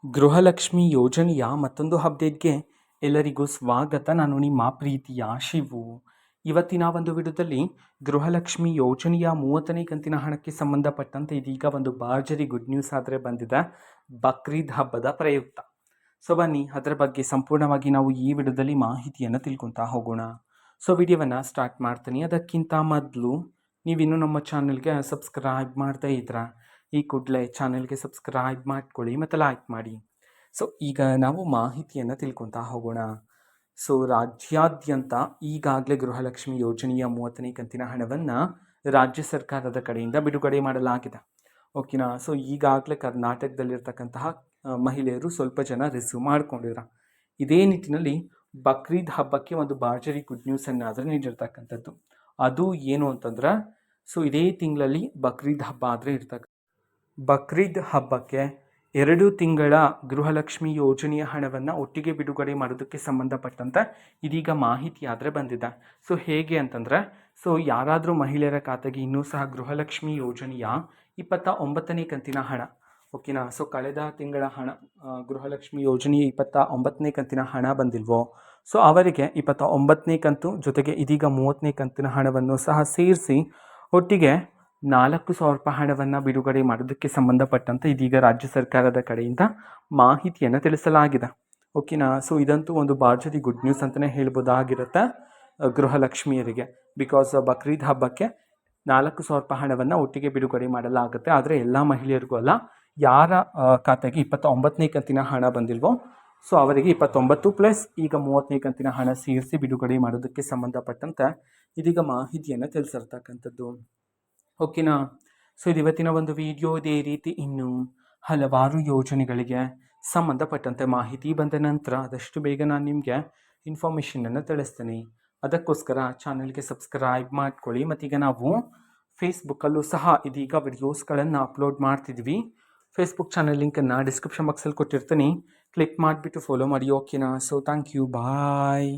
ಗೃಹಲಕ್ಷ್ಮಿ ಯೋಜನೆಯ ಮತ್ತೊಂದು ಅಪ್ಡೇಟ್ಗೆ ಎಲ್ಲರಿಗೂ ಸ್ವಾಗತ. ನಾನು ನಿಮ್ಮ ಪ್ರೀತಿಯ ಶಿವು. ಇವತ್ತಿನ ಒಂದು ವಿಡಿಯೋದಲ್ಲಿ ಗೃಹಲಕ್ಷ್ಮಿ ಯೋಜನೆಯ 30ನೇ ಕಂತಿನ ಹಣಕ್ಕೆ ಸಂಬಂಧಪಟ್ಟಂತೆ ಇದೀಗ ಒಂದು ಭರ್ಜರಿ ಗುಡ್ ನ್ಯೂಸ್ ಆದರೆ ಬಂದಿದೆ, ಬಕ್ರೀದ್ ಹಬ್ಬದ ಪ್ರಯುಕ್ತ. ಸೊ ಬನ್ನಿ ಅದರ ಬಗ್ಗೆ ಸಂಪೂರ್ಣವಾಗಿ ನಾವು ಈ ವಿಡಿಯೋದಲ್ಲಿ ಮಾಹಿತಿಯನ್ನು ತಿಳ್ಕೊತಾ ಹೋಗೋಣ. ಸೊ ವಿಡಿಯೋವನ್ನು ಸ್ಟಾರ್ಟ್ ಮಾಡ್ತೀನಿ. ಅದಕ್ಕಿಂತ ಮೊದಲು ನೀವಿನ್ನೂ ನಮ್ಮ ಚಾನಲ್ಗೆ ಸಬ್ಸ್ಕ್ರೈಬ್ ಮಾಡ್ತಾ ಇದ್ದೀರಾ, ಈ ಕೂಡಲೇ ಚಾನೆಲ್ಗೆ ಸಬ್ಸ್ಕ್ರೈಬ್ ಮಾಡ್ಕೊಳ್ಳಿ ಮತ್ತು ಲೈಕ್ ಮಾಡಿ. ಸೊ ಈಗ ನಾವು ಮಾಹಿತಿಯನ್ನು ತಿಳ್ಕೊತಾ ಹೋಗೋಣ. ಸೊ ರಾಜ್ಯಾದ್ಯಂತ ಈಗಾಗಲೇ ಗೃಹಲಕ್ಷ್ಮಿ ಯೋಜನೆಯ 30ನೇ ಕಂತಿನ ಹಣವನ್ನು ರಾಜ್ಯ ಸರ್ಕಾರದ ಕಡೆಯಿಂದ ಬಿಡುಗಡೆ ಮಾಡಲಾಗಿದೆ. ಓಕೆನಾ. ಸೊ ಈಗಾಗಲೇ ಕರ್ನಾಟಕದಲ್ಲಿರ್ತಕ್ಕಂತಹ ಮಹಿಳೆಯರು ಸ್ವಲ್ಪ ಜನ ರಿಸೀವ್ ಮಾಡ್ಕೊಂಡಿರ. ಇದೇ ನಿಟ್ಟಿನಲ್ಲಿ ಬಕ್ರೀದ್ ಹಬ್ಬಕ್ಕೆ ಒಂದು ಭರ್ಜರಿ ಗುಡ್ ನ್ಯೂಸನ್ನು ಆದರೆ ನೀಡಿರ್ತಕ್ಕಂಥದ್ದು. ಅದು ಏನು ಅಂತಂದ್ರೆ, ಸೊ ಇದೇ ತಿಂಗಳಲ್ಲಿ ಬಕ್ರೀದ್ ಹಬ್ಬ ಆದರೆ ಬಕ್ರೀದ್ ಹಬ್ಬಕ್ಕೆ 2 ತಿಂಗಳ ಗೃಹಲಕ್ಷ್ಮಿ ಯೋಜನೆಯ ಹಣವನ್ನು ಒಟ್ಟಿಗೆ ಬಿಡುಗಡೆ ಮಾಡೋದಕ್ಕೆ ಸಂಬಂಧಪಟ್ಟಂತೆ ಇದೀಗ ಮಾಹಿತಿ ಆದರೆ ಬಂದಿದೆ. ಸೊ ಹೇಗೆ ಅಂತಂದರೆ, ಸೊ ಯಾರಾದರೂ ಮಹಿಳೆಯರ ಖಾತೆಗೆ ಇನ್ನೂ ಸಹ ಗೃಹಲಕ್ಷ್ಮಿ ಯೋಜನೆಯ 29ನೇ ಕಂತಿನ ಹಣ, ಓಕೆನಾ, ಸೊ ಕಳೆದ ತಿಂಗಳ ಹಣ ಗೃಹಲಕ್ಷ್ಮಿ ಯೋಜನೆಯ 29ನೇ ಕಂತಿನ ಹಣ ಬಂದಿಲ್ವೋ, ಸೊ ಅವರಿಗೆ 29ನೇ ಕಂತು ಜೊತೆಗೆ ಇದೀಗ 30ನೇ ಕಂತಿನ ಹಣವನ್ನು ಸಹ ಸೇರಿಸಿ ಒಟ್ಟಿಗೆ 4,000 ರೂಪಾಯಿ ಹಣವನ್ನು ಬಿಡುಗಡೆ ಮಾಡೋದಕ್ಕೆ ಸಂಬಂಧಪಟ್ಟಂತೆ ಇದೀಗ ರಾಜ್ಯ ಸರ್ಕಾರದ ಕಡೆಯಿಂದ ಮಾಹಿತಿಯನ್ನು ತಿಳಿಸಲಾಗಿದೆ. ಓಕೆನಾ. ಸೊ ಇದಂತೂ ಒಂದು ಭರ್ಜರಿ ಗುಡ್ ನ್ಯೂಸ್ ಅಂತಲೇ ಹೇಳ್ಬೋದಾಗಿರುತ್ತೆ ಗೃಹಲಕ್ಷ್ಮಿಯರಿಗೆ. ಬಿಕಾಸ್ ಬಕ್ರೀದ್ ಹಬ್ಬಕ್ಕೆ 4,000 ರೂಪಾಯಿ ಹಣವನ್ನು ಒಟ್ಟಿಗೆ ಬಿಡುಗಡೆ ಮಾಡಲಾಗುತ್ತೆ. ಆದರೆ ಎಲ್ಲ ಮಹಿಳೆಯರಿಗೂ ಅಲ್ಲ, ಯಾರ ಖಾತೆಗೆ 29ನೇ ಕಂತಿನ ಹಣ ಬಂದಿಲ್ವೋ ಸೊ ಅವರಿಗೆ 29 ಪ್ಲಸ್ ಈಗ 30ನೇ ಕಂತಿನ ಹಣ ಸೇರಿಸಿ ಬಿಡುಗಡೆ ಮಾಡೋದಕ್ಕೆ ಸಂಬಂಧಪಟ್ಟಂತೆ ಇದೀಗ ಮಾಹಿತಿಯನ್ನು ತಿಳಿಸಿರ್ತಕ್ಕಂಥದ್ದು. ಓಕೆನಾ. ಸೊ ಇದು ಇವತ್ತಿನ ಒಂದು ವಿಡಿಯೋ. ಇದೇ ರೀತಿ ಇನ್ನೂ ಹಲವಾರು ಯೋಜನೆಗಳಿಗೆ ಸಂಬಂಧಪಟ್ಟಂತೆ ಮಾಹಿತಿ ಬಂದ ನಂತರ ಆದಷ್ಟು ಬೇಗ ನಾನು ನಿಮಗೆ ಇನ್ಫಾರ್ಮೇಷನನ್ನು ತಿಳಿಸ್ತೀನಿ. ಅದಕ್ಕೋಸ್ಕರ ಚಾನಲ್ಗೆ ಸಬ್ಸ್ಕ್ರೈಬ್ ಮಾಡ್ಕೊಳ್ಳಿ. ಮತ್ತೀಗ ನಾವು ಫೇಸ್ಬುಕ್ಕಲ್ಲೂ ಸಹ ಇದೀಗ ವಿಡಿಯೋಸ್ಗಳನ್ನು ಅಪ್ಲೋಡ್ ಮಾಡ್ತಿದ್ವಿ. ಫೇಸ್ಬುಕ್ ಚಾನಲ್ ಲಿಂಕನ್ನು ಡಿಸ್ಕ್ರಿಪ್ಷನ್ ಬಾಕ್ಸಲ್ಲಿ ಕೊಟ್ಟಿರ್ತೀನಿ, ಕ್ಲಿಕ್ ಮಾಡಿಬಿಟ್ಟು ಫಾಲೋ ಮಾಡಿ. ಓಕೆನಾ. So thank you, bye.